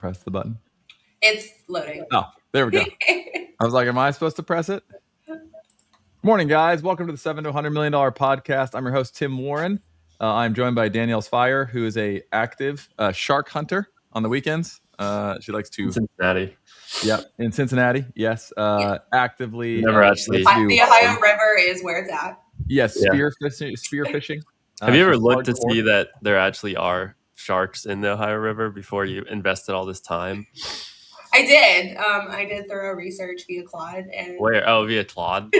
Press the button. It's loading. Oh, there we go. I was like, am I supposed to press it? Morning, guys. Welcome to the $7 to $100 million podcast. I'm your host, Tim Warren. I'm joined by Danielle Fire, who is a active shark hunter on the weekends. She likes to... In Cincinnati. Yep, in Cincinnati, yes. Actively... Never actually... The Ohio River is where it's at. Yes, spear fishing. Have you ever looked to see that there actually are sharks in the Ohio River before you invested all this time? I did. I did thorough research via Claude. And... Where? Oh, via Claude?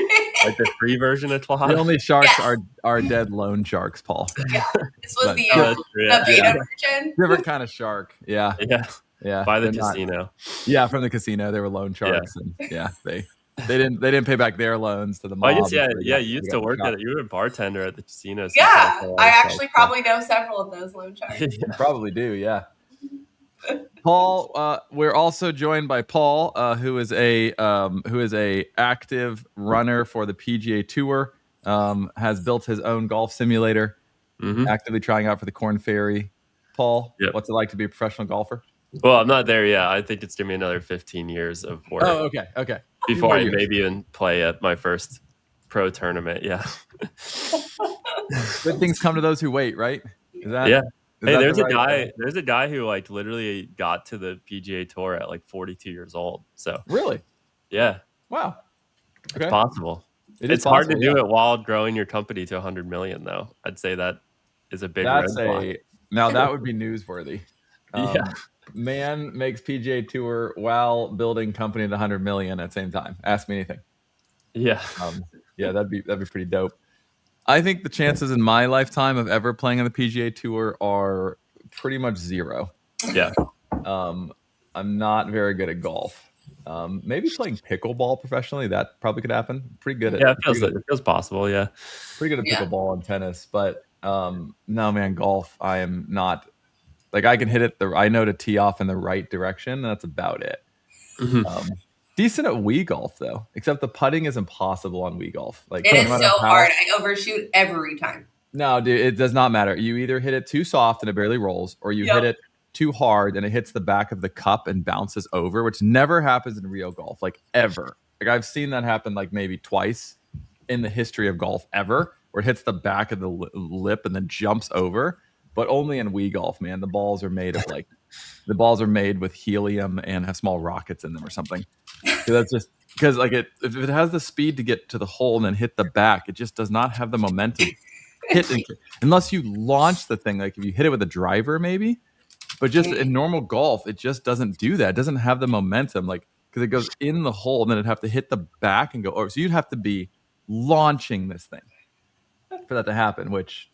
Like the free version of Claude? The only sharks are dead loan sharks, Paul. Yeah, this was the beta version. Different kind of shark. Yeah. By the casino. From the casino, they were loan sharks, and they didn't pay back their loans to the mob. I guess you used to work at it. You were a bartender at the casino. Yeah, I actually probably know several of those loan sharks. You probably do, yeah. Paul, we're also joined by Paul, who is a active runner for the PGA Tour. Has built his own golf simulator. Actively trying out for the Corn Ferry. Paul, what's it like to be a professional golfer? Well, I'm not there yet. I think it's gonna be another 15 years of work. Oh, okay. Before I maybe even play at my first pro tournament. Yeah. Good things come to those who wait, right? Hey, there's a guy who like literally got to the PGA Tour at like 42 years old. So really, yeah, wow, okay. It's possible. It's hard to do it while growing your company to 100 million, though. I'd say that is a big red flag. Now that would be newsworthy. Man makes PGA Tour while building company to 100 million at the same time. Ask me anything. Yeah, that'd be pretty dope. I think the chances in my lifetime of ever playing on the PGA Tour are pretty much zero. Yeah. I'm not very good at golf. Maybe playing pickleball professionally, that probably could happen. Pretty good at it feels possible, yeah. Pretty good at pickleball and tennis, but no, man, golf, I am not. Like, I can hit it, I know to tee off in the right direction, and that's about it. Decent at Wii golf, though, except the putting is impossible on Wii golf. Like, it is so hard. I overshoot every time. No, dude, it does not matter. You either hit it too soft and it barely rolls, or you hit it too hard and it hits the back of the cup and bounces over, which never happens in real golf, like ever. Like, I've seen that happen like maybe twice in the history of golf ever, where it hits the back of the lip and then jumps over. But only in Wii golf, man. The balls are made with helium and have small rockets in them or something. So that's just because, like, if it has the speed to get to the hole and then hit the back, it just does not have the momentum. Unless you launch the thing, like if you hit it with a driver, maybe. But just in normal golf, it just doesn't do that. It doesn't have the momentum, like, because it goes in the hole and then it'd have to hit the back and go over. So you'd have to be launching this thing for that to happen. Which,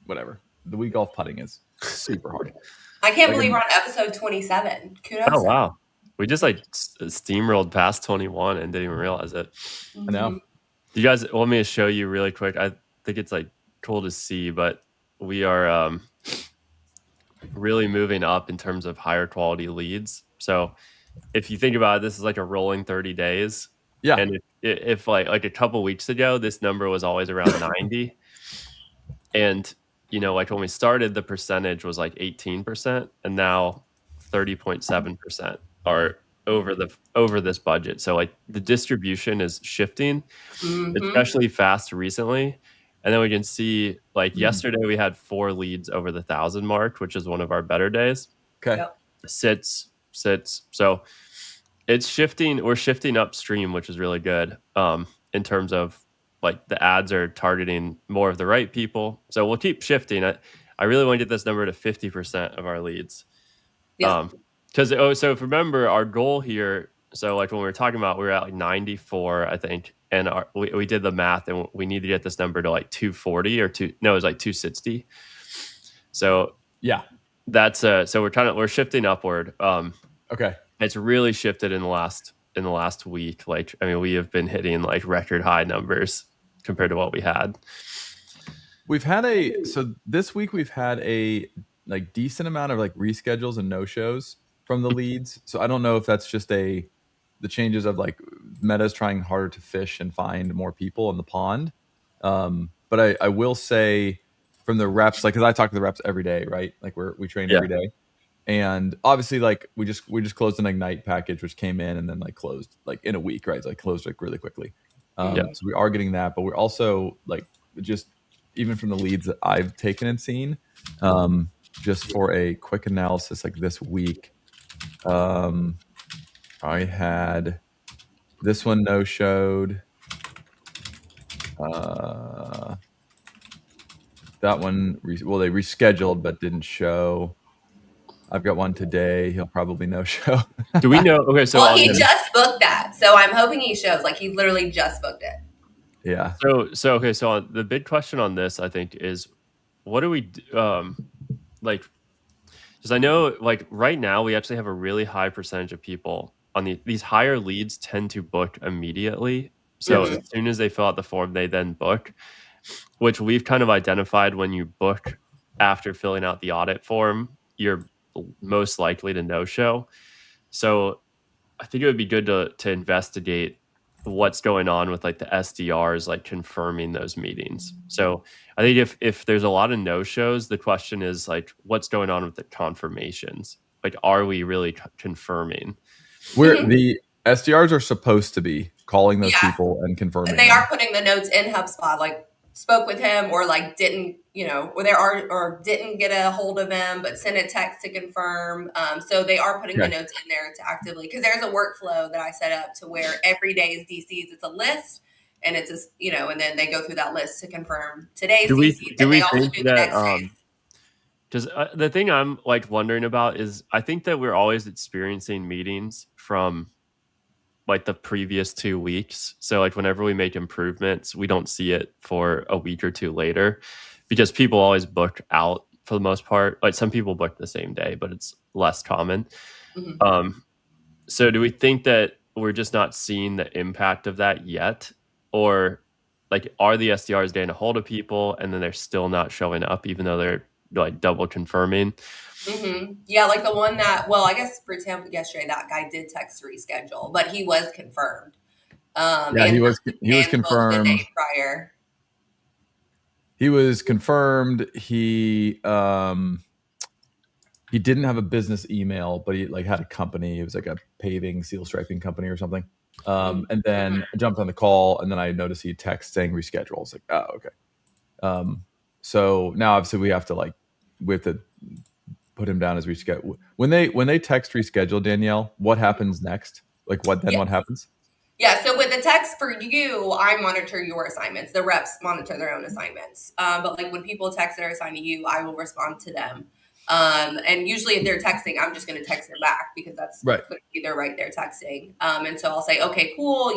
whatever. The Wii golf putting is super hard. I can't believe we're on episode 27. Kudos. Oh, wow. We just like steamrolled past 21 and didn't even realize it. I know. You guys want me to show you really quick? I think it's like cool to see, but we are really moving up in terms of higher quality leads. So if you think about it, this is like a rolling 30 days. Yeah. And if like a couple weeks ago, this number was always around 90. And like when we started, the percentage was like 18%, and now 30.7% are over this budget. So like the distribution is shifting, especially fast recently. And then we can see like yesterday we had 4 leads over the 1,000 mark, which is one of our better days. Okay. Sits. So it's shifting. We're shifting upstream, which is really good in terms of like the ads are targeting more of the right people. So we'll keep shifting. I really want to get this number to 50% of our leads. Yeah. So if remember our goal here, so like when we were talking about, we were at like 94, I think. And we did the math and we need to get this number to like 240 it was like 260. So yeah, that's so we're shifting upward. Okay. It's really shifted in the last week. Like, I mean, we have been hitting like record high numbers compared to what we had. This week we've had a like decent amount of like reschedules and no shows from the leads. So I don't know if that's just the changes of like Meta's trying harder to fish and find more people in the pond. But I will say from the reps, like, cause I talk to the reps every day, right? Like we train every day. And obviously, like we just closed an Ignite package, which came in and then like closed like in a week, right? Like closed like really quickly. So we are getting that, but we're also like just even from the leads that I've taken and seen, just for a quick analysis, like this week, I had this one no showed. That one, they rescheduled but didn't show. I've got one today. He'll probably no show. Do we know? Okay, so well, he just booked that, so I'm hoping he shows. Like he literally just booked it. Yeah. So okay. So the big question on this, I think, is what do we like? Because I know, like right now, we actually have a really high percentage of people on these higher leads tend to book immediately. So as soon as they fill out the form, they then book, which we've kind of identified when you book after filling out the audit form, you're most likely to no-show. So I think it would be good to investigate what's going on with like the SDRs, like confirming those meetings. So I think if there's a lot of no-shows, the question is like, what's going on with the confirmations? Like, are we really confirming? Where the SDRs are supposed to be calling those people and confirming. And they are putting the notes in HubSpot, like spoke with him or like didn't, or didn't get a hold of him, but sent a text to confirm. So they are putting the notes in there to actively, because there's a workflow that I set up to where every day is DCs. It's a list and it's and then they go through that list to confirm today's DCs. Do we think that, because the thing I'm like wondering about is I think that we're always experiencing meetings from like the previous 2 weeks. So like whenever we make improvements, we don't see it for a week or two later because people always book out for the most part. Like some people book the same day, but it's less common. So do we think that we're just not seeing the impact of that yet? Or like, are the SDRs getting a hold of people and then they're still not showing up even though they're like double confirming? Yeah, like the one that, well, I guess for example, yesterday that guy did text to reschedule, but he was confirmed. He was confirmed the day prior. He was confirmed. He didn't have a business email, but he like had a company. It was like a paving seal striping company or something. And then I jumped on the call, and then I noticed he text saying reschedule. I was like, oh, okay. So now obviously we have to put him down as reschedule. When they text reschedule, Danielle, what happens next? Like what happens? Yeah, so with the text for you, I monitor your assignments. The reps monitor their own assignments. But like when people text that are assigned to you, I will respond to them. And usually if they're texting, I'm just going to text them back because that's right. They're right there texting. And so I'll say, okay, cool.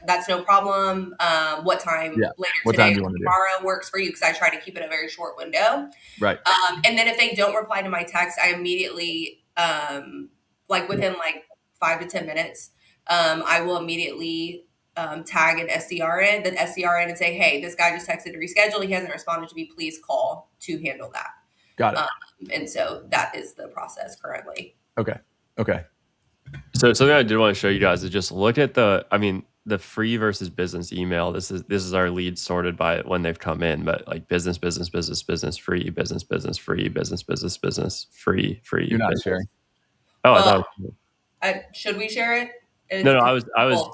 That's no problem. What time later today or tomorrow works for you? Because I try to keep it a very short window. Right. And then if they don't reply to my text, I immediately, within 5 to 10 minutes, I will immediately tag an SDR in, the SDR in, and say, hey, this guy just texted to reschedule. He hasn't responded to me. Please call to handle that. Got it. And so that is the process currently. Okay. So something I did want to show you guys is just look at the free versus business email. This is our leads sorted by when they've come in, but like business, free, business, free, business, free. You're not sharing. Oh, I thought. Should we share it? No, I was.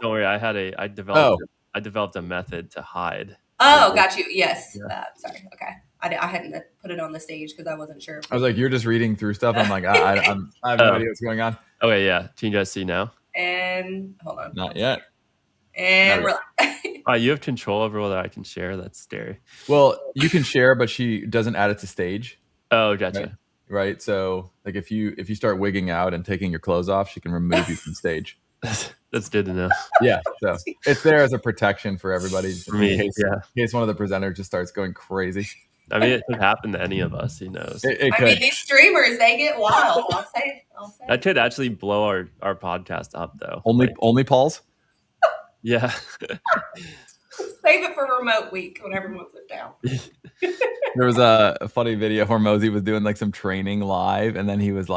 Don't worry. I developed a method to hide. Oh, got you. Yes. Yeah. Sorry. Okay. I hadn't put it on the stage because I wasn't sure. I was like, you're just reading through stuff. I'm like, I have no idea what's going on. Okay, yeah. Can you guys see now? And hold on. Not yet. And we're you have control over whether I can share. That's scary. Well, you can share, but she doesn't add it to stage. Oh, gotcha. Right. So like if you start wigging out and taking your clothes off, she can remove you from stage. That's good to know. Yeah. So it's there as a protection for everybody. For me, in case one of the presenters just starts going crazy. I mean, it could happen to any of us. Who knows? It could. These streamers, they get wild. I'll say. That could actually blow our podcast up, though. Only Paul's? Yeah. Save it for remote week when everyone's down. There was a funny video where Mosey was doing like some training live, and then he was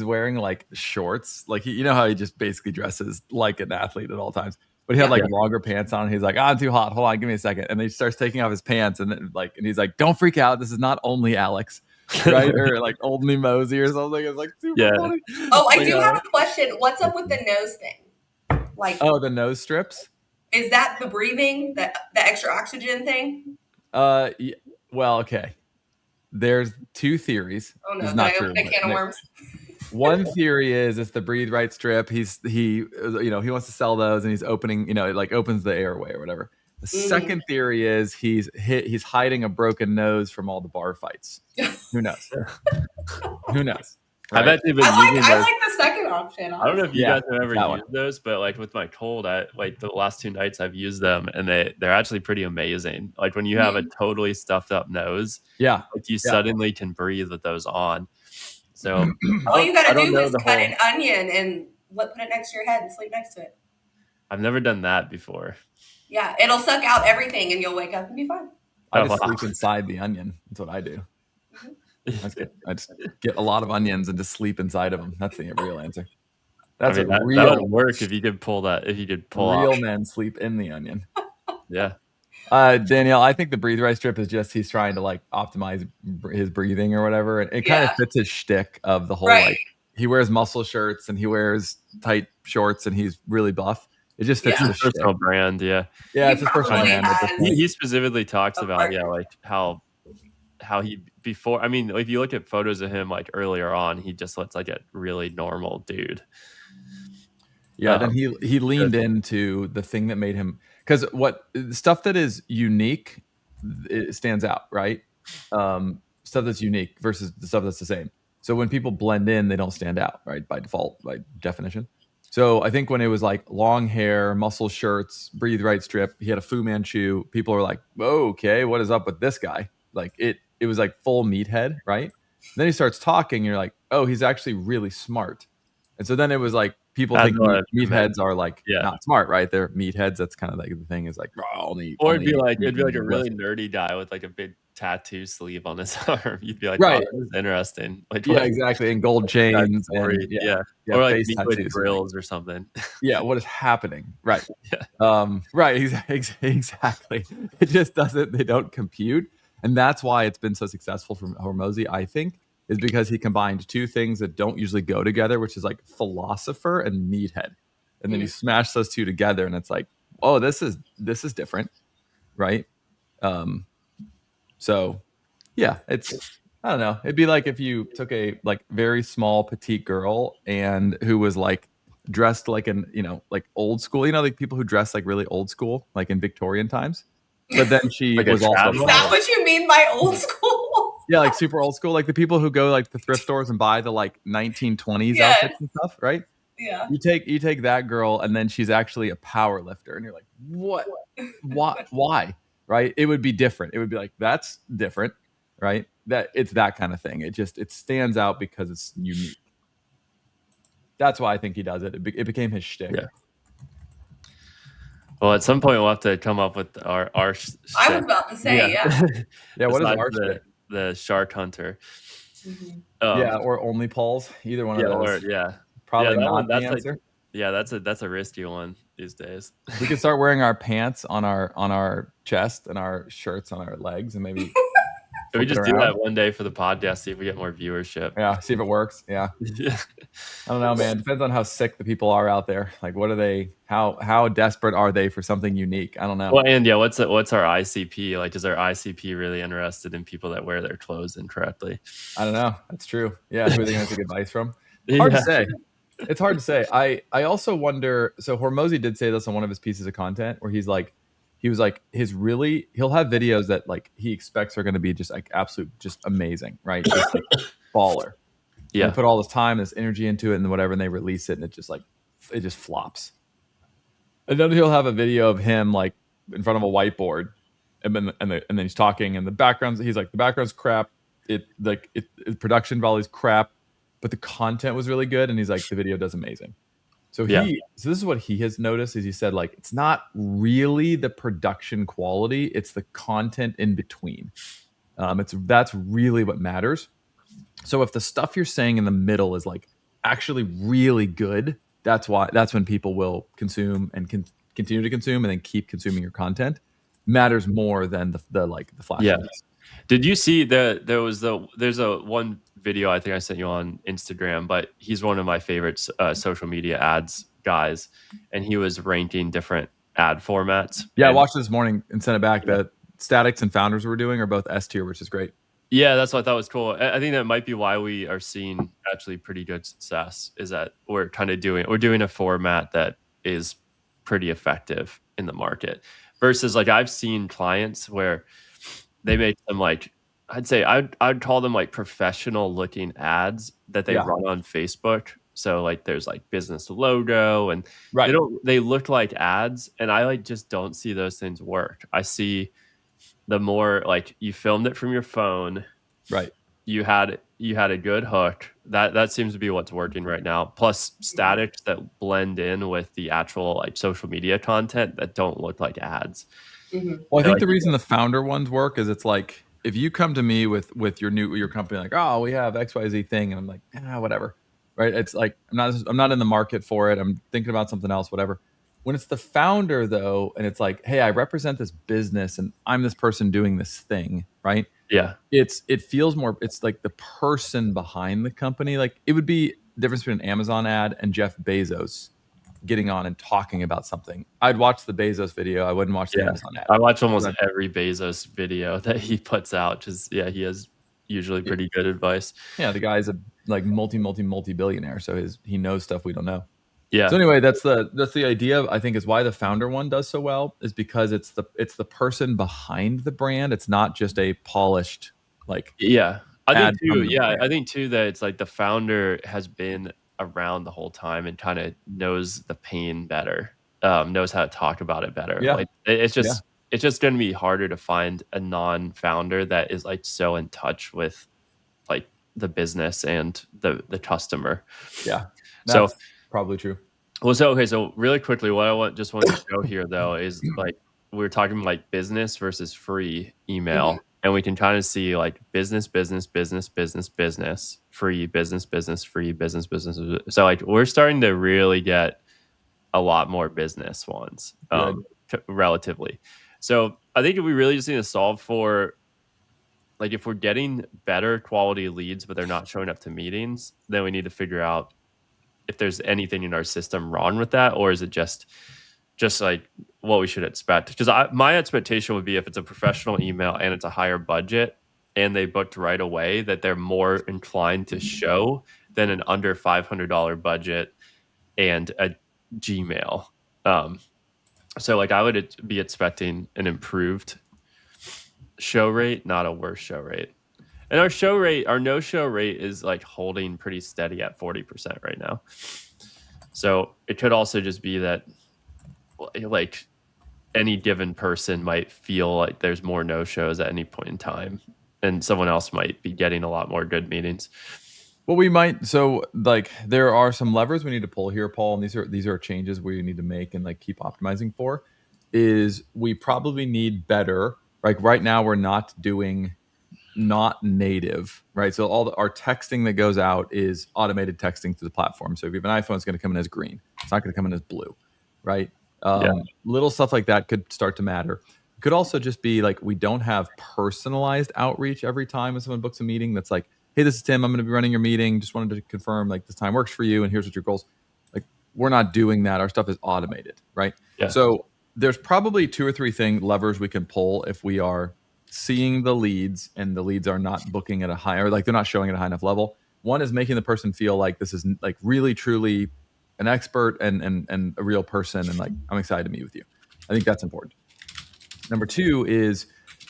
wearing like shorts, like how he just basically dresses like an athlete at all times. But he had longer pants on. He's like, I'm too hot. Hold on, give me a second. And then he starts taking off his pants, and then and he's like, don't freak out. This is not only Alex. right? Or like Old Mimosy or something. It's like super funny. Oh, I do have a question. What's up with the nose thing? Like, the nose strips. Is that the breathing, the extra oxygen thing? Well, okay. There's two theories. Oh no, it's not true. A can of worms. One theory is it's the breathe right strip. He wants to sell those, and he's opening, it like opens the airway or whatever. The second theory is he's hiding a broken nose from all the bar fights. Who knows? Who knows? Right? I like the second option. Honestly. I don't know if you guys have ever used those, but like with my cold, like the last 2 nights I've used them, and they're actually pretty amazing. Like when you have a totally stuffed up nose, like you suddenly can breathe with those on. So all you gotta do is cut an onion and put it next to your head and sleep next to it. I've never done that before. Yeah, it'll suck out everything, and you'll wake up and be fine. I just sleep inside the onion. That's what I do. I just get a lot of onions and just sleep inside of them. That's the real answer. That would work if you could pull that. If you could pull real men sleep in the onion. Yeah. Danielle, I think the breathe right strip is just he's trying to like optimize his breathing or whatever. And it kind of fits his shtick of the whole like he wears muscle shirts and he wears tight shorts and he's really buff. It just fits his personal brand. Yeah, it's his personal brand. He specifically talks about like how he before. I mean, if you look at photos of him like earlier on, he just looks like a really normal dude. Yeah, then he leaned into the thing that made him, because what stuff that is unique, it stands out, right? Stuff that's unique versus the stuff that's the same. So when people blend in, they don't stand out, right? By default, by definition. So I think when it was like long hair, muscle shirts, breathe right strip, he had a Fu Manchu. People are like, "Whoa, okay, what is up with this guy?" Like it was like full meathead, right? And then he starts talking, and you're like, "Oh, he's actually really smart." And so then it was like people think meatheads are like not smart, right? They're meatheads. That's kind of like the thing is like, it'd be like a really nerdy guy with like a big tattoo sleeve on his arm. You'd be like, right, oh, this is interesting. Like, exactly, and gold chains, and or like liquid grills or something. Yeah, what is happening? Right, right, exactly. It just doesn't. They don't compute, and that's why it's been so successful for Hormozi, I think. Is because he combined two things that don't usually go together, which is like philosopher and meathead. And then you smash those two together and it's like, oh, this is different. Right. So yeah, it's, I don't know. It'd be like if you took a like very small petite girl and who was like dressed like like old school, like people who dress like really old school, like in Victorian times. But then she was also. Is that what you mean by old school? Yeah, like super old school, like the people who go like the thrift stores and buy the like 1920s outfits and stuff, right? Yeah. You take that girl and then she's actually a power lifter, and you're like, what? Why? Right? It would be different. It would be like, that's different, right? That it's that kind of thing. It stands out because it's unique. That's why I think he does it. It became his shtick. Yeah. Well, at some point we'll have to come up with our I was about to say, yeah. What is our shtick? The shark hunter. Or only Paul's. Either one of those. Probably not the answer. That's a risky one these days. We could start wearing our pants on our chest and our shirts on our legs, and maybe we just do that one day for the podcast, see if we get more viewership. Yeah, see if it works. Yeah. I don't know, man. Depends on how sick the people are out there. Like, what are they? How desperate are they for something unique? I don't know. Well, and what's our ICP? Like, is our ICP really interested in people that wear their clothes incorrectly? I don't know. That's true. Yeah, who are they going to take advice from? Hard to say. It's hard to say. I also wonder. So Hormozi did say this on one of his pieces of content where he was like, he'll have videos that like he expects are going to be just like absolute, just amazing, right? Just like baller. Yeah. And put all this time, this energy into it, and whatever, and they release it, and it just flops. And then he'll have a video of him like in front of a whiteboard, and then he's talking, and the background's crap. The production value's crap, but the content was really good, and he's like, the video does amazing. So this is what he has noticed is he said, like, it's not really the production quality, it's the content in between. That's really what matters. So if the stuff you're saying in the middle is like actually really good, that's when people will consume and continue to consume and then keep consuming your content. Matters more than the flashiness. Did you see there's a one video I think I sent you on Instagram, but he's one of my favorite social media ads guys, and he was ranking different ad formats. Yeah, I watched it this morning and sent it back. Yeah. The statics and founders we're doing are both S tier, which is great. Yeah, that's what I thought was cool. I think that might be why we are seeing actually pretty good success, is that we're doing a format that is pretty effective in the market, versus like I've seen clients where they make them like, I'd call them like professional looking ads that they run on Facebook. So like there's like business logo and they look like ads, and I like just don't see those things work. I see the more like you filmed it from your phone, right? You had a good hook. That seems to be what's working right now. Plus statics that blend in with the actual like social media content that don't look like ads. Mm-hmm. Well, I think the reason the founder ones work is it's like if you come to me with your company like, oh, we have XYZ thing, and I'm like, whatever, right? It's like I'm not in the market for it. I'm thinking about something else, whatever. When it's the founder though, and it's like, hey, I represent this business and I'm this person doing this thing, right? Yeah. It feels more, it's like the person behind the company. Like it would be the difference between an Amazon ad and Jeff Bezos getting on and talking about something. I'd watch the Bezos video. I wouldn't watch the Amazon ad. I watch almost every Bezos video that he puts out. Just he has usually pretty good advice. Yeah, the guy's a like multi-billionaire, so he knows stuff we don't know. Yeah. So anyway, that's the idea. I think is why the founder one does so well, is because it's the person behind the brand. It's not just a polished like. Yeah, I think too that it's like the founder has been around the whole time and kind of knows the pain better, knows how to talk about it better. Yeah. Like it's just going to be harder to find a non-founder that is like so in touch with like the business and the customer. Yeah, that's probably true. Well, so really quickly, what I want to show here though is like we're talking like business versus free email. Mm-hmm. And we can kind of see like business, free, business, free, business. So like we're starting to really get a lot more business ones, relatively. So I think we really just need to solve for like if we're getting better quality leads, but they're not showing up to meetings, then we need to figure out if there's anything in our system wrong with that, or is it just like what we should expect? Because my expectation would be if it's a professional email and it's a higher budget and they booked right away, that they're more inclined to show than an under $500 budget and a Gmail. So like I would be expecting an improved show rate, not a worse show rate. And our no-show rate is like holding pretty steady at 40% right now. So it could also just be that like any given person might feel like there's more no-shows at any point in time, and someone else might be getting a lot more good meetings. Well, we might. So like there are some levers we need to pull here, Paul, and these are changes we need to make and like keep optimizing for. Is we probably need better. Like right now we're not doing not native, right? So our texting that goes out is automated texting through the platform. So if you have an iPhone, it's going to come in as green. It's not going to come in as blue, right? Little stuff like that could start to matter. It could also just be like we don't have personalized outreach every time when someone books a meeting. That's like, hey, this is Tim. I'm going to be running your meeting. Just wanted to confirm like this time works for you, and here's what your goals. Like we're not doing that. Our stuff is automated, right? Yeah. So there's probably 2 or 3 levers we can pull if we are seeing the leads and the leads are not booking at a higher, like they're not showing at a high enough level. One is making the person feel like this is like really truly an expert and a real person, and like I'm excited to meet with you. I think that's important. Number 2 is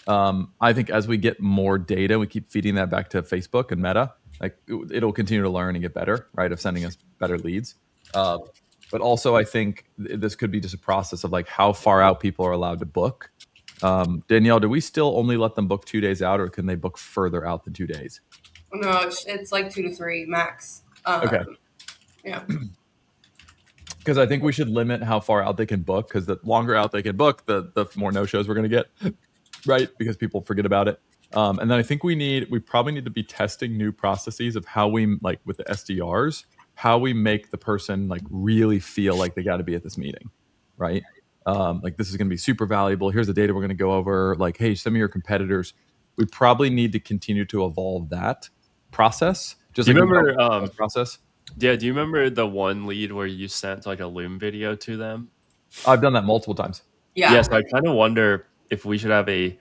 I think as we get more data, we keep feeding that back to Facebook and Meta, like it'll continue to learn and get better, right, of sending us better leads. But also I think this could be just a process of like how far out people are allowed to book. Danielle, do we still only let them book 2 days out, or can they book further out than 2 days? No, it's like 2 to 3 max. Okay. Yeah. Because I think we should limit how far out they can book, because the longer out they can book, the more no-shows we're going to get, right? Because people forget about it. And then I think we probably need to be testing new processes of how we, like with the SDRs, how we make the person like really feel like they got to be at this meeting, right? Like this is going to be super valuable. Here's the data we're going to go over. Like, hey, some of your competitors we probably need to continue to evolve that process. Just do you like remember process? Yeah, do you remember the one lead where you sent like a Loom video to them? I've done that multiple times. Yeah. Yes, I kind of wonder if we should have a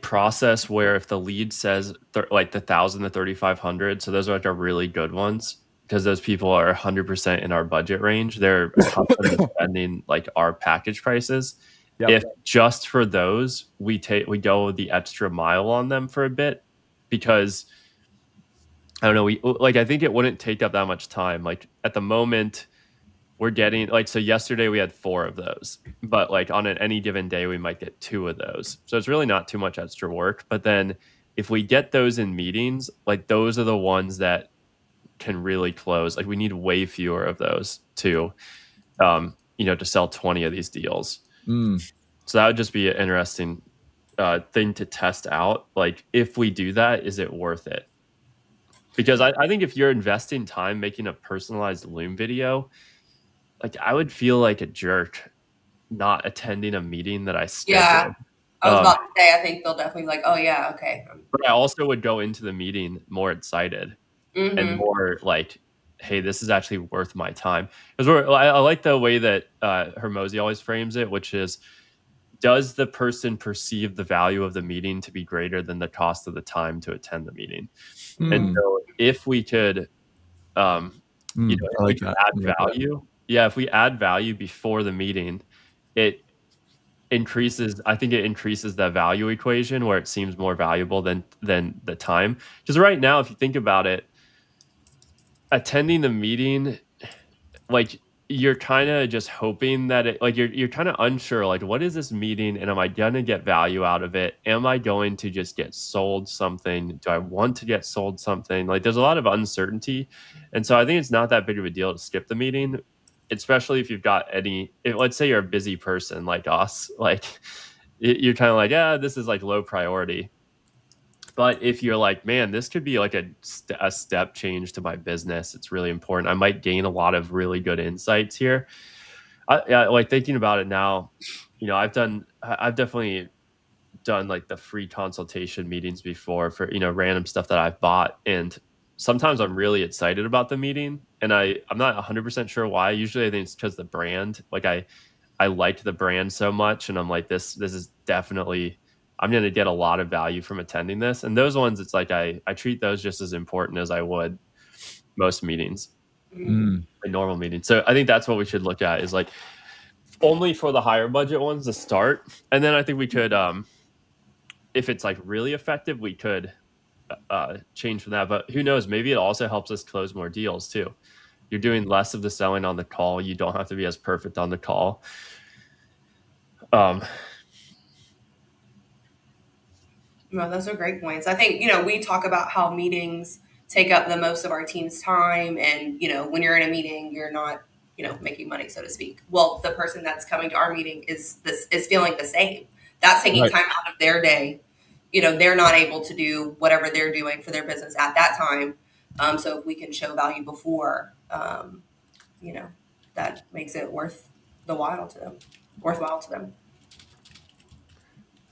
process where if the lead says like the 1,000 to 3,500, so those are like our really good ones because those people are 100% in our budget range. They're accustomed to spending like our package prices. Yep. If just for those we go the extra mile on them for a bit, because I don't know, I think it wouldn't take up that much time. Like at the moment we're getting like, so yesterday we had 4 of those, but like on any given day we might get 2 of those, so it's really not too much extra work. But then if we get those in meetings, like those are the ones that can really close. Like we need way fewer of those to to sell 20 of these deals. So that would just be an interesting thing to test out. Like if we do that, is it worth it? Because I think if you're investing time making a personalized Loom video, like I would feel like a jerk not attending a meeting that I scheduled. Yeah, I was about to say, I think they'll definitely be like, oh yeah, okay. But I also would go into the meeting more excited and more like, hey, this is actually worth my time. Because I like the way that Hermosi always frames it, which is, does the person perceive the value of the meeting to be greater than the cost of the time to attend the meeting? And so if we could, if we could add value. Yeah, if we add value before the meeting, it increases. I think it increases the value equation where it seems more valuable than the time. Because right now, if you think about it, attending the meeting, like you're kind of just hoping that it, like you're kind of unsure, like what is this meeting, and am I gonna get value out of it? Am I going to just get sold something? Do I want to get sold something? Like there's a lot of uncertainty, and so I think it's not that big of a deal to skip the meeting. Especially if you've got let's say you're a busy person like us, like you're kind of like, yeah, this is like low priority. But if you're like, man, this could be like a step change to my business, it's really important. I might gain a lot of really good insights here. Like thinking about it now, I've definitely done like the free consultation meetings before for, random stuff that I've bought. And sometimes I'm really excited about the meeting, and I'm not 100% sure why. Usually I think it's because the brand, like I liked the brand so much, and I'm like, this is definitely, I'm going to get a lot of value from attending this. And those ones, it's like I treat those just as important as I would most meetings, a normal meeting. So I think that's what we should look at, is like only for the higher budget ones to start. And then I think we could, if it's like really effective, we could change from that. But who knows, maybe it also helps us close more deals too. You're doing less of the selling on the call. You don't have to be as perfect on the call. No, those are great points. I think, we talk about how meetings take up the most of our team's time, and when you're in a meeting, you're not making money, so to speak. Well, the person that's coming to our meeting is feeling the same. That's taking time out of their day. They're not able to do whatever they're doing for their business at that time. So if we can show value before, that makes it worthwhile to them.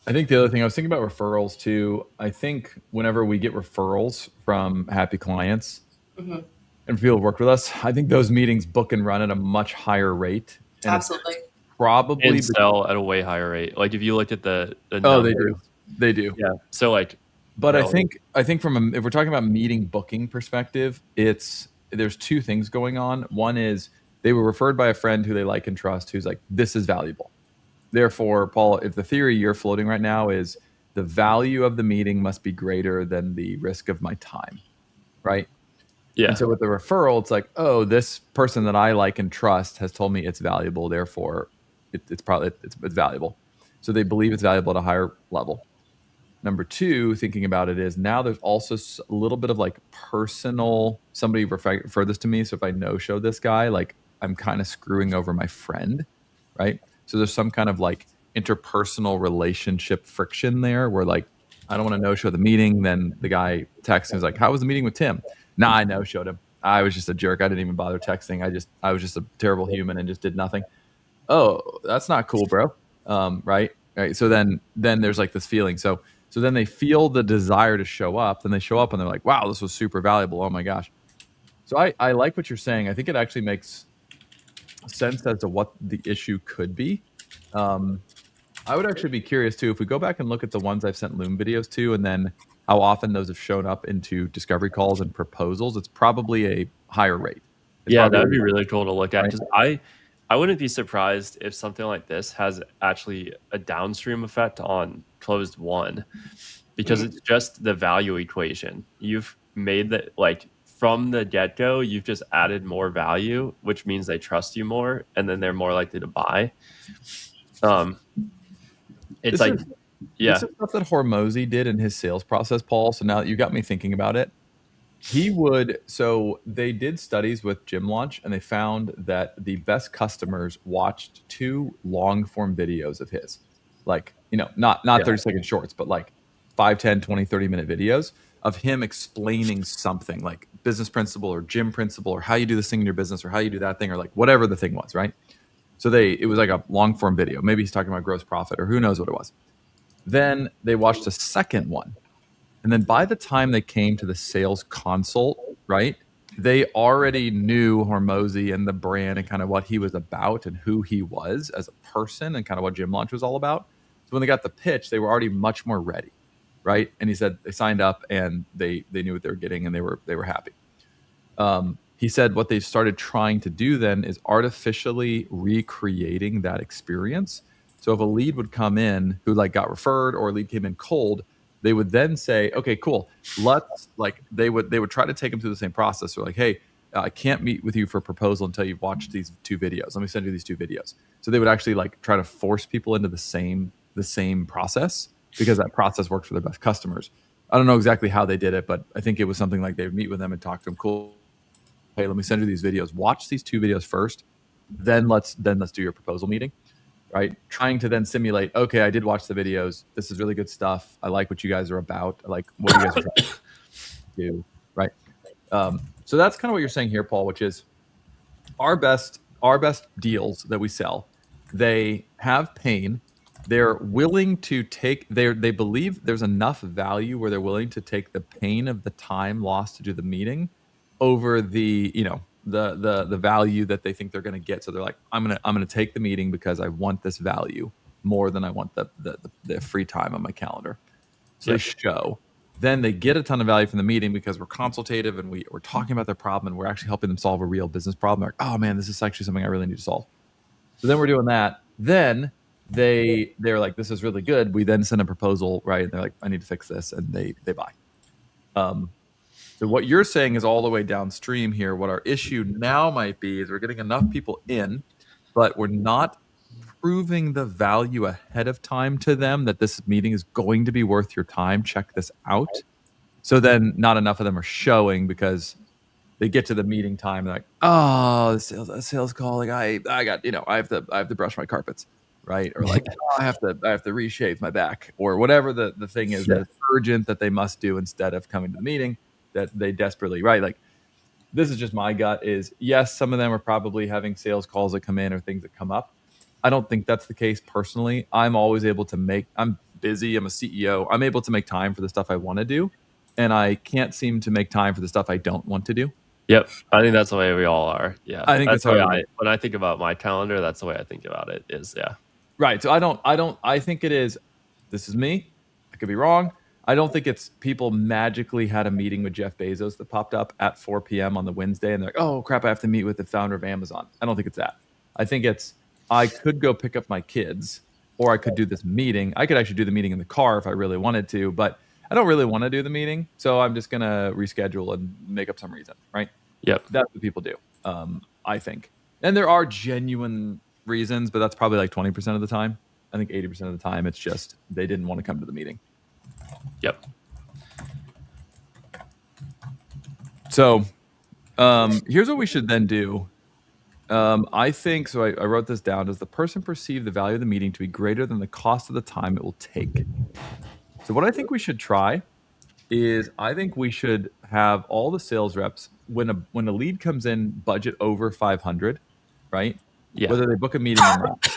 I think the other thing, I was thinking about referrals too. I think whenever we get referrals from happy clients and people who've worked with us, I think those meetings book and run at a much higher rate. And absolutely. Probably and sell at a way higher rate. Like if you look at the numbers, they do. Yeah. So like, but I think if we're talking about meeting booking perspective, there's 2 things going on. One is they were referred by a friend who they like and trust, who's like, this is valuable. Therefore, Paul, if the theory you're floating right now is the value of the meeting must be greater than the risk of my time, right? Yeah. And so with the referral, it's like, oh, this person that I like and trust has told me it's valuable. Therefore, it's valuable. So they believe it's valuable at a higher level. Number 2, thinking about it, is now there's also a little bit of like personal, somebody referred this to me. So if I no-show this guy, like I'm kind of screwing over my friend, right? So there's some kind of like interpersonal relationship friction there where like, I don't want to no-show the meeting. Then the guy texts and is like, how was the meeting with Tim? Nah, I no-showed him. I was just a jerk. I didn't even bother texting. I was just a terrible human and just did nothing. Oh, that's not cool, bro. Right. So then there's like this feeling. So So then they feel the desire to show up. Then they show up and they're like, wow, this was super valuable. Oh my gosh. So I like what you're saying. I think it actually makes sense as to what the issue could be. I would actually be curious too, if we go back and look at the ones I've sent Loom videos to, and then how often those have shown up into discovery calls and proposals, it's probably a higher rate. That would be really cool to look at, because I wouldn't be surprised if something like this has actually a downstream effect on closed won, because it's just the value equation. You've made that, like, from the get-go, you've just added more value, which means they trust you more, and then they're more likely to buy. It's this is stuff that Hormozy did in his sales process, Paul. So now that you got me thinking about it, so they did studies with Gym Launch, and they found that the best customers watched 2 long form videos of his, like, not 30-second shorts, but like 5, 10, 20, 30-minute videos of him explaining something like business principle or gym principle or how you do this thing in your business or how you do that thing or like whatever the thing was, right? So it was like a long form video. Maybe he's talking about gross profit or who knows what it was. Then they watched a second one. And then by the time they came to the sales consult, right, they already knew Hormozy and the brand and kind of what he was about and who he was as a person and kind of what Gym Launch was all about. So when they got the pitch, they were already much more ready, right? And he said they signed up and they knew what they were getting and they were happy. He said what they started trying to do then is artificially recreating that experience. So if a lead would come in who like got referred or a lead came in cold, they would then say, okay, cool. They would try to take them through the same process. So like, hey, I can't meet with you for a proposal until you've watched these 2 videos. Let me send you these 2 videos. So they would actually like try to force people into the same process because that process worked for their best customers. I don't know exactly how they did it, but I think it was something like they would meet with them and talk to them. Cool. Hey, let me send you these videos. Watch these 2 videos first. Then let's do your proposal meeting. Right? Trying to then simulate, okay, I did watch the videos. This is really good stuff. I like what you guys are about. I like what you guys are trying to do. Right? So that's kind of what you're saying here, Paul, which is our best deals that we sell, they have pain. They're willing to they believe there's enough value where they're willing to take the pain of the time lost to do the meeting over the, the value that they think they're going to get. So they're like, I'm going to take the meeting because I want this value more than I want the free time on my calendar. So they show. Then they get a ton of value from the meeting because we're consultative and we're talking about their problem and we're actually helping them solve a real business problem. They're like, oh man, this is actually something I really need to solve. So then we're doing that. Then they're like, this is really good. We then send a proposal, right? And they're like, I need to fix this, and they buy. So what you're saying is all the way downstream here. What our issue now might be is we're getting enough people in, but we're not proving the value ahead of time to them that this meeting is going to be worth your time. Check this out. So then not enough of them are showing because they get to the meeting time and they're like, oh, the sales call. Like I got, I have to brush my carpets, right? Or like, oh, I have to reshave my back or whatever the thing is that's urgent that they must do instead of coming to the meeting that they desperately, right? Like, this is just my gut is, yes, some of them are probably having sales calls that come in or things that come up. I don't think that's the case personally. I'm always able to I'm busy. I'm a CEO. I'm able to make time for the stuff I want to do. And I can't seem to make time for the stuff I don't want to do. Yep. I think that's the way we all are. Yeah. I think that's how when I think about my calendar, that's the way I think about it is, yeah. Right. So I think it is, this is me. I could be wrong. I don't think it's people magically had a meeting with Jeff Bezos that popped up at 4 p.m. on the Wednesday and they're like, oh crap, I have to meet with the founder of Amazon. I don't think it's that. I think it's, I could go pick up my kids or I could do this meeting. I could actually do the meeting in the car if I really wanted to, but I don't really want to do the meeting. So I'm just going to reschedule and make up some reason, right? Yep. That's what people do, I think. And there are genuine reasons, but that's probably like 20% of the time. I think 80% of the time, it's just they didn't want to come to the meeting. Yep. So here's what we should then do. I think, so I wrote this down. Does the person perceive the value of the meeting to be greater than the cost of the time it will take? So what I think we should try is I think we should have all the sales reps, when a lead comes in budget over 500, right? Yeah. Whether they book a meeting or not,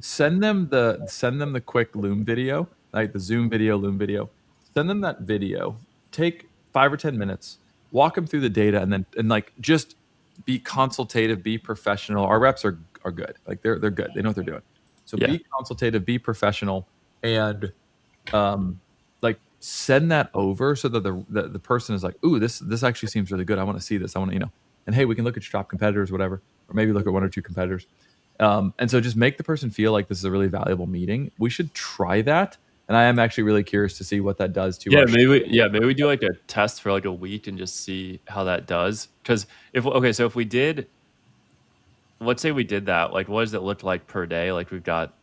send them the quick Loom video like the Zoom video, Loom video. Send them that video. Take 5 or 10 minutes. Walk them through the data, and like just be consultative, be professional. Our reps are good. Like they're good. They know what they're doing. So be consultative, be professional, and like send that over so that the person is like, ooh, this actually seems really good. I want to see this. I want to, and hey, we can look at your top competitors, whatever, or maybe look at 1 or 2 competitors. And so just make the person feel like this is a really valuable meeting. We should try that. And I am actually really curious to see what that does to our maybe we do like a test for like a week and just see how that does. Because if we did, let's say we did that, like what does it look like per day? Like we've got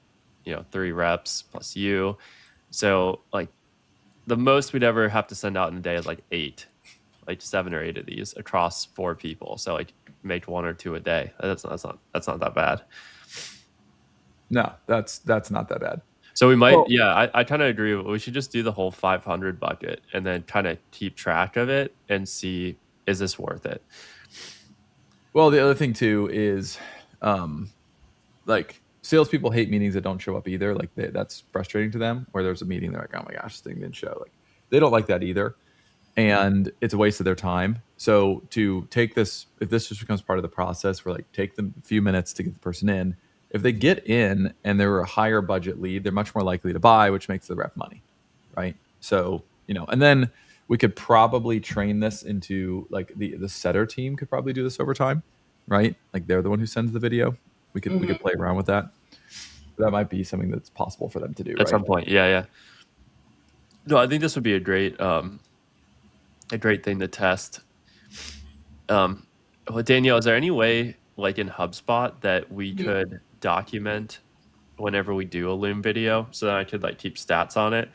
3 reps plus you, so like the most we'd ever have to send out in a day is like 8, like 7 or 8 of these across 4 people. So like make 1 or 2 a day. That's not that bad. No, that's not that bad. So we might, I kind of agree. We should just do the whole 500 bucket and then kind of keep track of it and see, is this worth it? Well, the other thing too is, like salespeople hate meetings that don't show up either. Like that's frustrating to them. Where there's a meeting, they're like, oh my gosh, this thing didn't show. Like they don't like that either, and it's a waste of their time. So to take this, if this just becomes part of the process, we're like take them a few minutes to get the person in. If they get in and they're a higher budget lead, they're much more likely to buy, which makes the rep money, right? So, and then we could probably train this into like the setter team could probably do this over time, right? Like they're the one who sends the video. We could play around with that. That might be something that's possible for them to do at some point. Yeah. No, I think this would be a great thing to test. Well, Danielle, is there any way like in HubSpot that we could document whenever we do a Loom video so that I could like keep stats on it?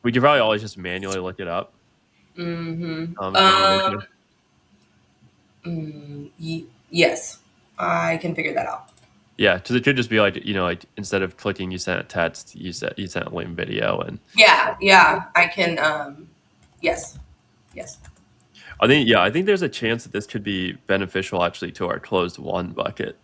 We could probably always just manually look it up. Yes, I can figure that out. Yeah, because it could just be like, like instead of clicking, you sent a text, you sent a Loom video, and yeah, I can. Yes. I think there's a chance that this could be beneficial actually to our closed won bucket.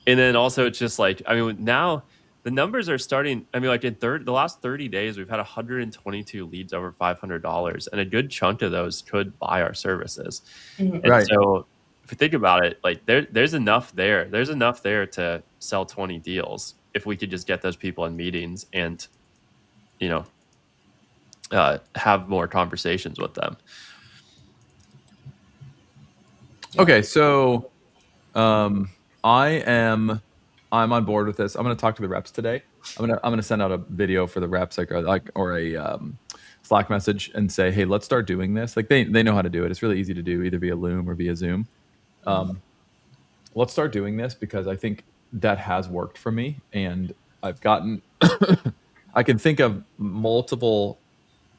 And then also it's just like, now the numbers are starting. Like in the last 30 days, we've had 122 leads over $500, and a good chunk of those could buy our services. And right. So if you think about it, like there's enough there. There's enough there to sell 20 deals if we could just get those people in meetings and, have more conversations with them. Okay, so I'm on board with this. I'm going to talk to the reps today. I'm going to send out a video for the reps, or a Slack message, and say, hey, let's start doing this. Like they know how to do it. It's really easy to do, either via Loom or via Zoom. Let's start doing this because I think that has worked for me, and I've gotten. I can think of multiple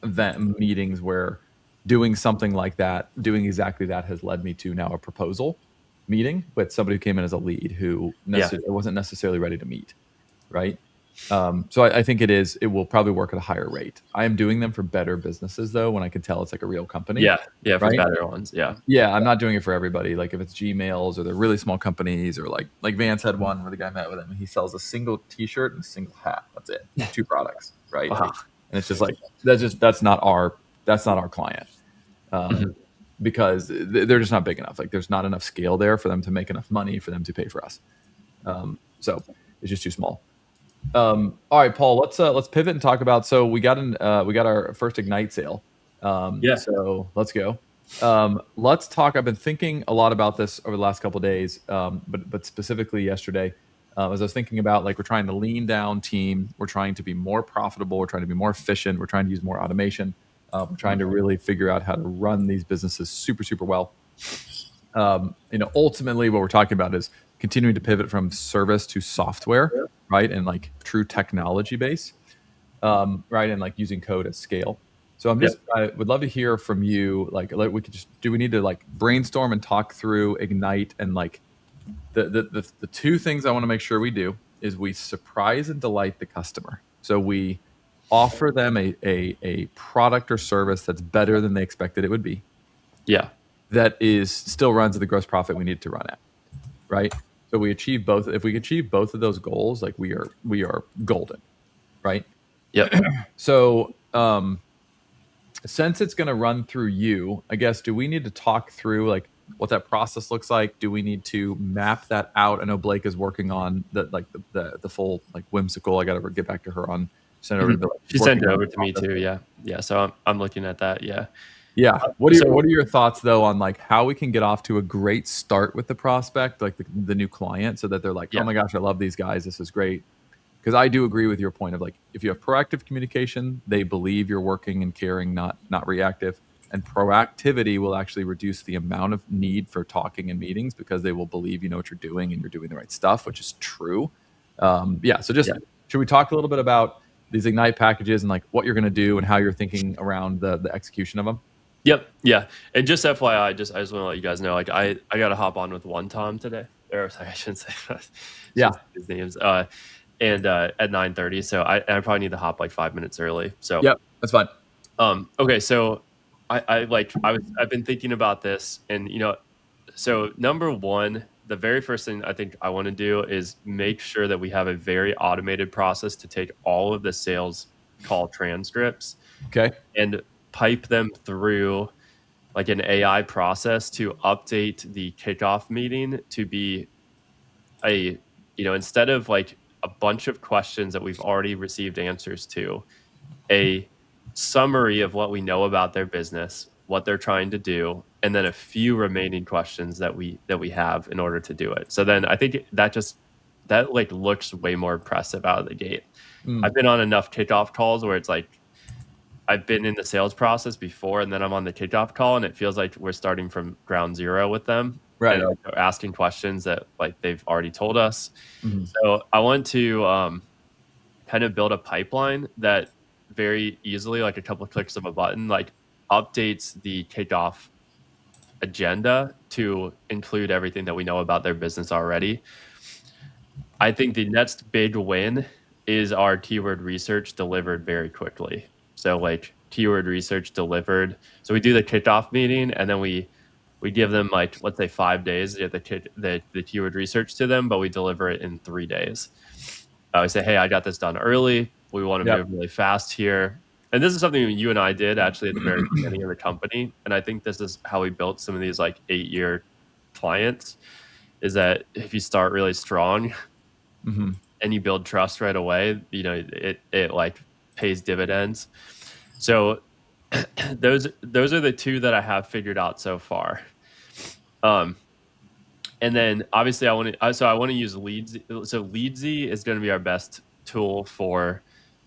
event meetings where doing something like that, doing exactly that, has led me to now a proposal meeting with somebody who came in as a lead who wasn't necessarily ready to meet, right? So I think it will probably work at a higher rate. I am doing them for better businesses though, when I can tell it's like a real company. Yeah, for right? better ones. Yeah, I'm not doing it for everybody. Like if it's Gmails or they're really small companies, or like Vance had one where the guy met with him and he sells a single T-shirt and a single hat. That's it, 2 products, right? Wow. And it's just like that's not our client. Because they're just not big enough. Like there's not enough scale there for them to make enough money for them to pay for us. So it's just too small. All right, Paul, let's pivot and talk about, so we got our first Ignite sale. So let's go. Let's talk. I've been thinking a lot about this over the last couple of days, but specifically yesterday, as I was thinking about, like, we're trying to lean down team. We're trying to be more profitable. We're trying to be more efficient. We're trying to use more automation. We're trying to really figure out how to run these businesses super, super well. Ultimately what we're talking about is continuing to pivot from service to software, right? And like true technology base, right? And like using code at scale. So I would love to hear from you. Like do we need to like brainstorm and talk through Ignite, and like the 2 things I want to make sure we do is we surprise and delight the customer. So we offer them a product or service that's better than they expected it would be. Yeah. That still runs at the gross profit we need it to run at, right? So we achieve both. If we achieve both of those goals, like we are golden, right? Yep. So since it's going to run through you, I guess, do we need to talk through like what that process looks like? Do we need to map that out? I know Blake is working on the full like whimsical. I got to get back to her on send over to Bill. She sent it over to me too. Yeah. So I'm looking at that. Yeah. What are your thoughts though on like how we can get off to a great start with the prospect, like the new client, so that they're like, oh my gosh, I love these guys. This is great. Because I do agree with your point of like, if you have proactive communication, they believe you're working and caring, not reactive. And proactivity will actually reduce the amount of need for talking in meetings because they will believe you know what you're doing and you're doing the right stuff, which is true. Should we talk a little bit about these Ignite packages and like what you're going to do and how you're thinking around the execution of them? Yep. Yeah. And just FYI, I just want to let you guys know, like I got to hop on with One Tom today. Or sorry, I shouldn't say his names. And at 9:30, so I probably need to hop like 5 minutes early. So that's fine. Okay, so I've been thinking about this, and so number one, the very first thing I think I want to do is make sure that we have a very automated process to take all of the sales call transcripts, and pipe them through like an AI process to update the kickoff meeting to be instead of like a bunch of questions that we've already received answers to, a summary of what we know about their business, what they're trying to do, and then a few remaining questions that we have in order to do it. So then I think that like looks way more impressive out of the gate. I've been on enough kickoff calls where it's like I've been in the sales process before, and then I'm on the kickoff call, and it feels like we're starting from ground zero with them. Right. And like, asking questions that like they've already told us. So I want to kind of build a pipeline that very easily, like a couple of clicks of a button, like updates the kickoff agenda to include everything that we know about their business already. I think the next big win is our keyword research delivered very quickly. So like keyword research delivered. So we do the kickoff meeting, and then we give them like, let's say 5 days to get the keyword research to them, but we deliver it in 3 days. We say, hey, I got this done early. We want to move really fast here. And this is something you and I did actually at the very beginning of the company. And I think this is how we built some of these like 8-year clients, is that if you start really strong and you build trust right away, it like pays dividends. So those are the two that I have figured out so far. And then obviously I want to use Leadsy. So Leadsy is going to be our best tool for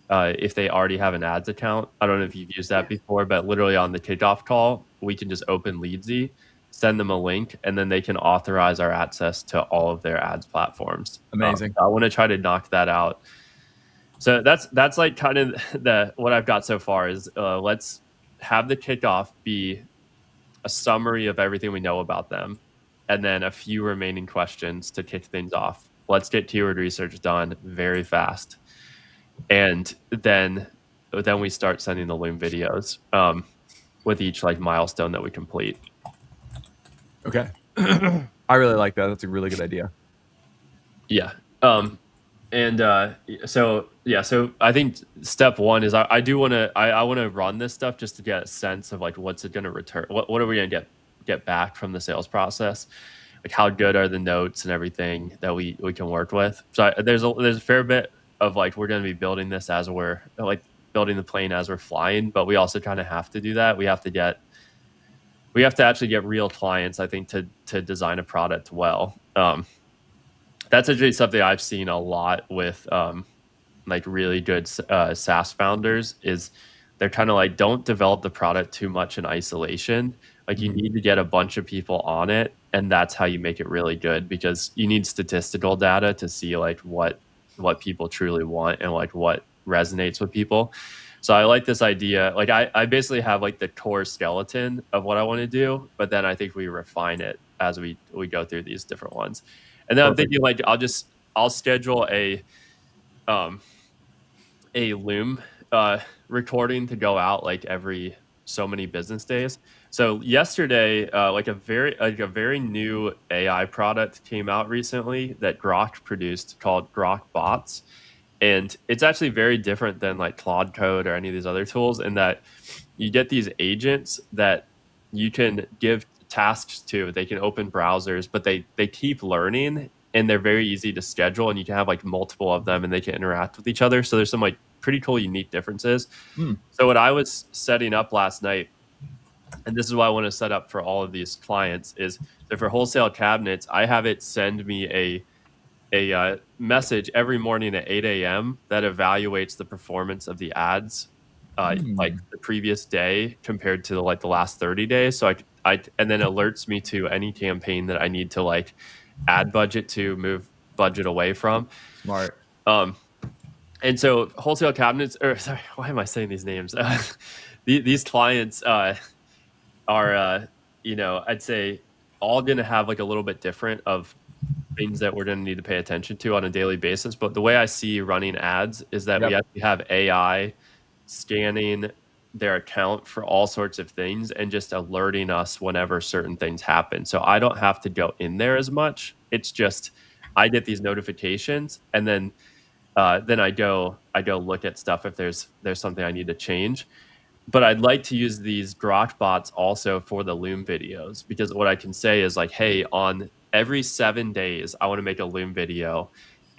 if they already have an ads account. I don't know if you've used that before, but literally on the kickoff call, we can just open Leadsy, send them a link, and then they can authorize our access to all of their ads platforms. Amazing. I want to try to knock that out. So that's like kind of what I've got so far is let's have the kickoff be a summary of everything we know about them, and then a few remaining questions to kick things off. Let's get keyword research done very fast. And then we start sending the Loom videos with each like milestone that we complete. Okay. I really like that. That's a really good idea. Yeah. So I think step one is I want to run this stuff just to get a sense of like what's it going to return. What are we going to get back from the sales process? Like how good are the notes and everything that we can work with. So there's a fair bit of like, we're going to be building this as we're like building the plane as we're flying, but we also kind of have to do that. We have to actually get real clients, I think, to design a product well. That's actually something I've seen a lot with like really good SaaS founders is they're kind of like, don't develop the product too much in isolation. Like you need to get a bunch of people on it, and that's how you make it really good, because you need statistical data to see like what people truly want and like what resonates with people. So I like this idea. Like I basically have like the core skeleton of what I want to do, but then I think we refine it as we go through these different ones. And then I'm thinking like I'll schedule a Loom recording to go out like every so many business days. So yesterday, like a very new AI product came out recently that Grok produced called Grok Bots, And it's actually very different than like Claude Code or any of these other tools in that you get these agents that you can give tasks to. They can open browsers, but they keep learning and they're very easy to schedule, and you can have like multiple of them and they can interact with each other. So there's some like pretty cool unique differences. So what I was setting up last night, and this is why I want to set up for all of these clients, is that for wholesale cabinets, I have it send me a message every morning at 8 a.m. that evaluates the performance of the ads like the previous day compared to like the last 30 days. So I and then alerts me to any campaign that I need to like add budget to, move budget away from. Smart. And so wholesale cabinets, or sorry, why am I saying these names? These clients are, you know, I'd say all going to have like a little bit different of things that we're going to need to pay attention to on a daily basis. But the way I see running ads is that we actually have AI scanning their account for all sorts of things and just alerting us whenever certain things happen. So I don't have to go in there as much. It's just I get these notifications, and then I go look at stuff if there's something I need to change. But I'd like to use these Grok bots also for the Loom videos, because what I can say is like, hey, on every 7 days, I want to make a Loom video,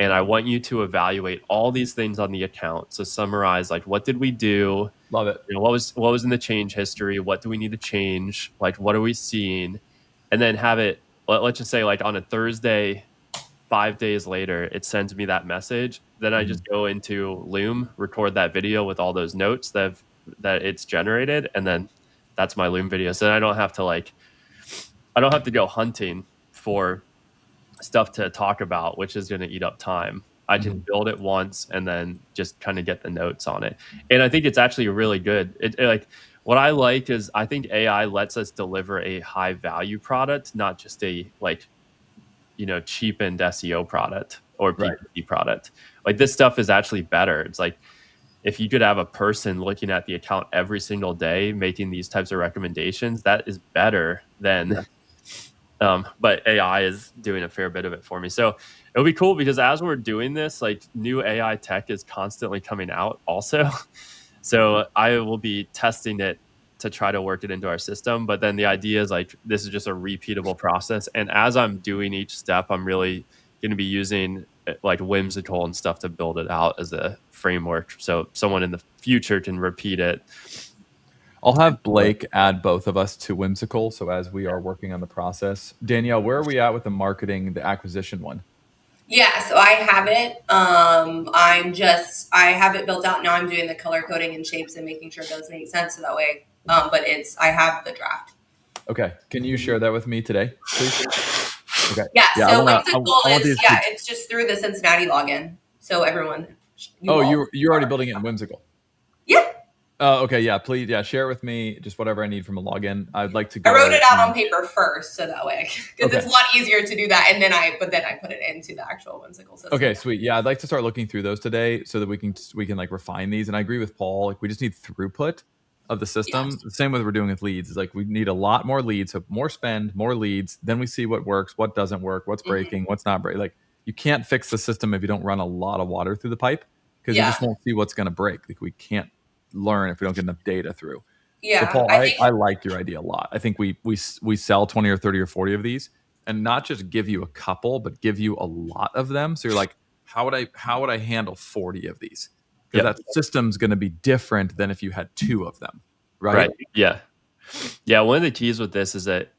and I want you to evaluate all these things on the account. So summarize like, what did we do? Love it. You know, what was in the change history? What do we need to change? Like, what are we seeing? And then have it, let's just say like on a Thursday, 5 days later, it sends me that message. Then I just go into Loom, record that video with all those notes that it's generated, and then that's my Loom video. So I don't have to go hunting for stuff to talk about, which is going to eat up time. I can build it once and then just kind of get the notes on it. And I think it's actually really good. Like what I like is I think AI lets us deliver a high value product, not just a like, you know, cheapened SEO product or PPC product. Like this stuff is actually better. It's like if you could have a person looking at the account every single day making these types of recommendations, that is better than but AI is doing a fair bit of it for me. So it'll be cool because as we're doing this, like new AI tech is constantly coming out also. So I will be testing it to try to work it into our system. But then the idea is like, this is just a repeatable process. And as I'm doing each step, I'm really going to be using like Whimsical and stuff to build it out as a framework. So someone in the future can repeat it. I'll have Blake add both of us to Whimsical. So as we are working on the process, Danielle, where are we at with the marketing, the acquisition one? Yeah, so I have it. I have it built out now. I'm doing the color coding and shapes and making sure those make sense. So that way, but I have the draft. Okay. Can you share that with me today, please? Okay. Yeah. So Whimsical is it's just through the Cincinnati login. So everyone. You're already building it in Whimsical. Yeah. Okay, yeah, please, share it with me, just whatever I need from a login. I'd like to go. I wrote it out on paper first, so that way, because it's a lot easier to do that, and then I put it into the actual Whimsical system. Okay, sweet. Yeah, I'd like to start looking through those today, so that we can like refine these. And I agree with Paul. Like, we just need throughput of the system. The same way we're doing with leads. It's like we need a lot more leads, so more spend, more leads. Then we see what works, what doesn't work, what's breaking, what's not breaking. Like, you can't fix the system if you don't run a lot of water through the pipe, because you just won't see what's going to break. Like, we can't learn if we don't get enough data through. So Paul, I like your idea a lot. I think we sell 20 or 30 or 40 of these, and not just give you a couple, but give you a lot of them. So you're like, how would I handle 40 of these? Because that system's going to be different than if you had 2 of them, right? Yeah. One of the keys with this is that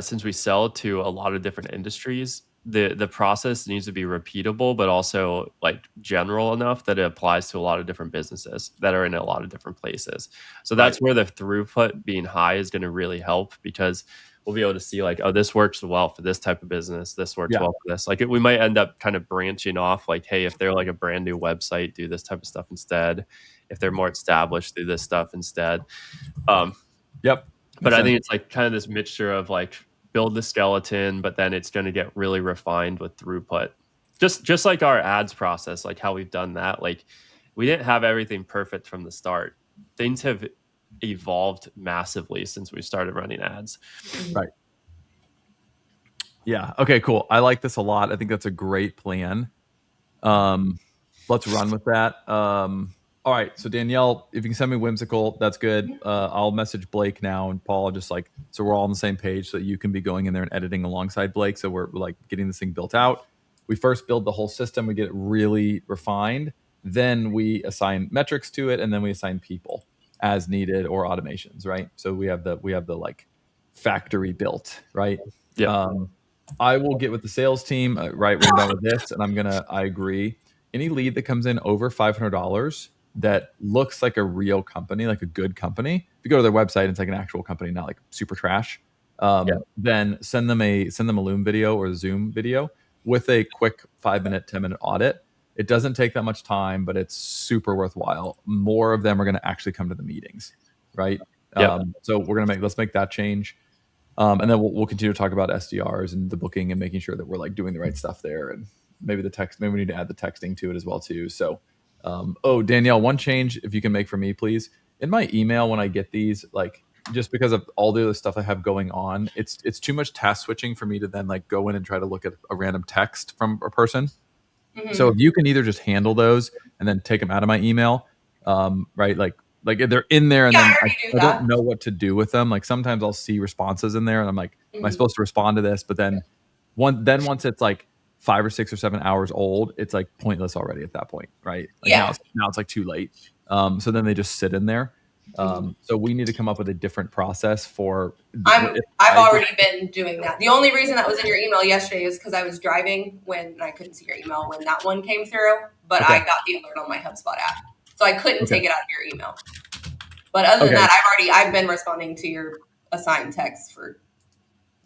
since we sell to a lot of different industries, the process needs to be repeatable, but also like general enough that it applies to a lot of different businesses that are in a lot of different places. So that's where the throughput being high is going to really help, because we'll be able to see like, oh, this works well for this type of business. This works well for this. Like we might end up kind of branching off, like, hey, if they're like a brand new website, do this type of stuff instead. If they're more established, do this stuff instead. But I think it's like kind of this mixture of like, build the skeleton, but then it's going to get really refined with throughput. Just like our ads process, like how we've done that. Like we didn't have everything perfect from the start. Things have evolved massively since we started running ads. Right. Yeah. Okay, cool. I like this a lot. I think that's a great plan. let's run with that. All right, so Danielle, if you can send me Whimsical, that's good. I'll message Blake now and Paul, just like, so we're all on the same page, so you can be going in there and editing alongside Blake. So we're like getting this thing built out. We first build the whole system, we get it really refined, then we assign metrics to it, and then we assign people as needed or automations, right? So we have the like factory built, right? Yeah. I will get with the sales team, right, when we're done with this, and I agree. Any lead that comes in over $500 that looks like a real company, like a good company, if you go to their website, it's like an actual company, not like super trash, then send them a Loom video or a Zoom video with a quick 5-minute, 10-minute audit. It doesn't take that much time, but it's super worthwhile. More of them are going to actually come to the meetings, right? So let's make that change. And then we'll continue to talk about SDRs and the booking and making sure that we're like doing the right stuff there. And maybe maybe we need to add the texting to it as well too. So, Danielle, one change if you can make for me, please. In my email, when I get these, like, just because of all the other stuff I have going on, it's too much task switching for me to then like go in and try to look at a random text from a person. So if you can either just handle those and then take them out of my email, right? Like they're in there and then I don't know what to do with them. Like sometimes I'll see responses in there and I'm like, am I supposed to respond to this? But then once it's like 5 or 6 or 7 hours old, it's like pointless already at that point, right? Like now it's like too late. So then they just sit in there. So we need to come up with a different process for. I've already been doing that. The only reason that was in your email yesterday is because I was driving when I couldn't see your email when that one came through, but I got the alert on my HubSpot app, so I couldn't take it out of your email. But other than that, I've been responding to your assigned texts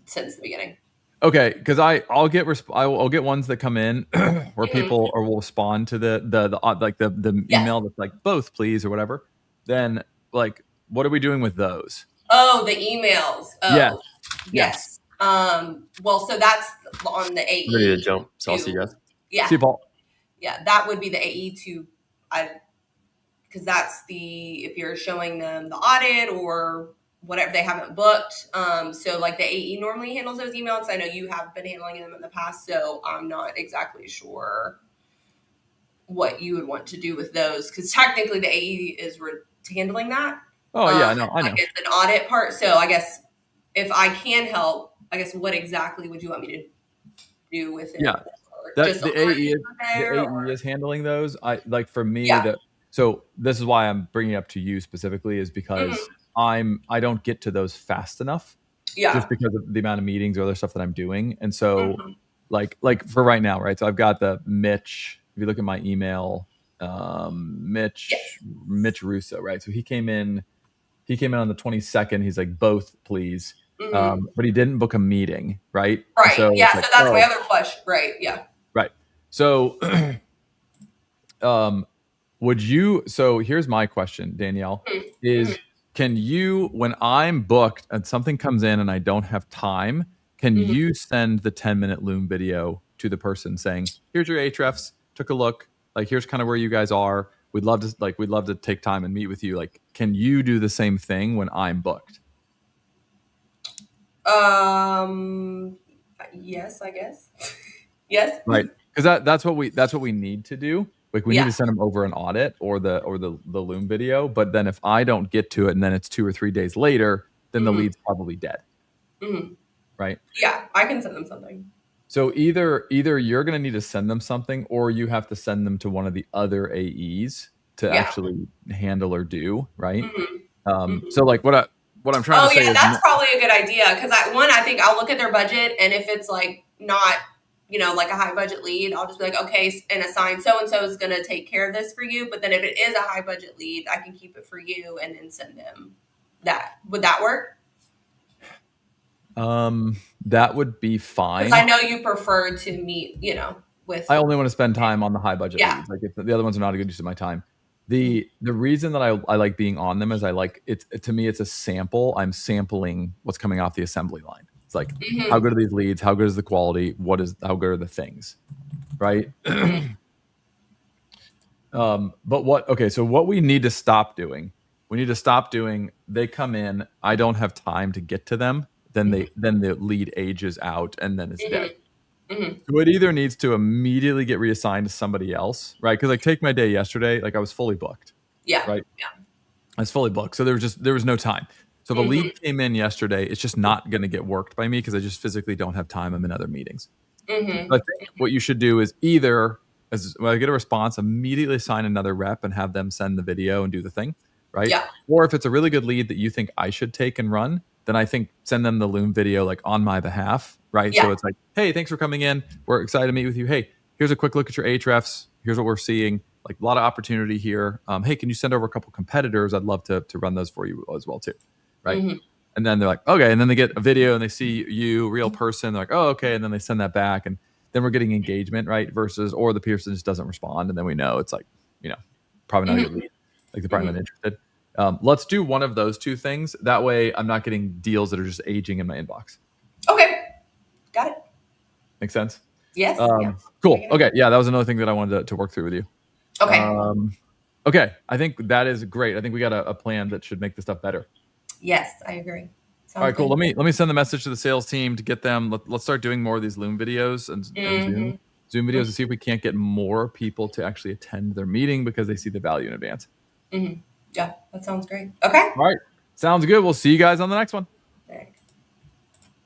since the beginning. Okay, because I'll get ones that come in where people will respond to the email that's like both please or whatever. Then like, what are we doing with those? Oh, the emails. Oh, yes. Well, so that's on the AE. Ready to jump, Saucy, yes. Yeah. See you, Paul. Yeah, that would be the AE because that's if you're showing them the audit or whatever they haven't booked. So like the AE normally handles those emails. I know you have been handling them in the past, so I'm not exactly sure what you would want to do with those because technically the AE is handling that. Oh yeah, I know. It's an audit part. So I guess if I can help, I guess what exactly would you want me to do with it? Yeah, the AE is handling those. For me, so this is why I'm bringing it up to you specifically is because I don't get to those fast enough. Yeah. Just because of the amount of meetings or other stuff that I'm doing. And so like for right now, right? So I've got the Mitch, if you look at my email, Mitch Russo, right? So he came in on the 22nd. He's like, both please. But he didn't book a meeting, right? Right. So, so that's my other question. Right. Yeah. Right. So so here's my question, Danielle, is can you, when I'm booked and something comes in and I don't have time, can you send the 10-minute Loom video to the person saying, here's your Ahrefs, took a look, like here's kind of where you guys are. We'd love to take time and meet with you. Like, can you do the same thing when I'm booked? Yes, I guess. Yes. Right. Because that's what we need to do. Like we need to send them over an audit or the Loom video. But then if I don't get to it and then it's 2 or 3 days later, then the lead's probably dead. Right. Yeah, I can send them something. So either you're going to need to send them something, or you have to send them to one of the other AEs to actually handle or do. Right. So like what I'm trying to say is that's probably a good idea because I think I'll look at their budget, and if it's like not like a high budget lead, I'll just be like, okay, and assign so-and-so is going to take care of this for you. But then if it is a high budget lead, I can keep it for you and then send them that. Would that work? That would be fine. I know you prefer to meet, with. I only want to spend time on the high budget leads. Like if the other ones are not a good use of my time. The reason that I like being on them is I like it. To me, it's a sample. I'm sampling what's coming off the assembly line. It's like, how good are these leads? How good is the quality? How good are the things? Right. So what we need to stop doing, they come in, I don't have time to get to them. Then the lead ages out and then it's dead. So it either needs to immediately get reassigned to somebody else, right? Because like take my day yesterday, like I was fully booked. Yeah. Right. Yeah. I was fully booked. So there was no time. So the lead came in yesterday. It's just not going to get worked by me because I just physically don't have time. I'm in other meetings. So I think what you should do is either when I get a response, immediately assign another rep and have them send the video and do the thing. Right. Yeah. Or if it's a really good lead that you think I should take and run, then I think send them the Loom video like on my behalf. Right. Yeah. So it's like, hey, thanks for coming in. We're excited to meet with you. Hey, here's a quick look at your Ahrefs. Here's what we're seeing. Like a lot of opportunity here. Hey, can you send over a couple competitors? I'd love to run those for you as well too. Right. And then they're like, okay. And then they get a video and they see you, real person. They're like, oh, okay. And then they send that back. And then we're getting engagement, right? Versus, or the person just doesn't respond. And then we know it's like, probably not your lead. Like they're probably not interested. Let's do one of those two things. That way I'm not getting deals that are just aging in my inbox. Okay. Got it. Make sense? Yes. Cool. Okay. Yeah. That was another thing that I wanted to work through with you. Okay. Okay. I think that is great. I think we got a plan that should make this stuff better. Yes, I agree. All right, cool. Let me send the message to the sales team to get them. Let's start doing more of these Loom videos and Zoom videos and see if we can't get more people to actually attend their meeting because they see the value in advance. Yeah, that sounds great. Okay. All right. Sounds good. We'll see you guys on the next one.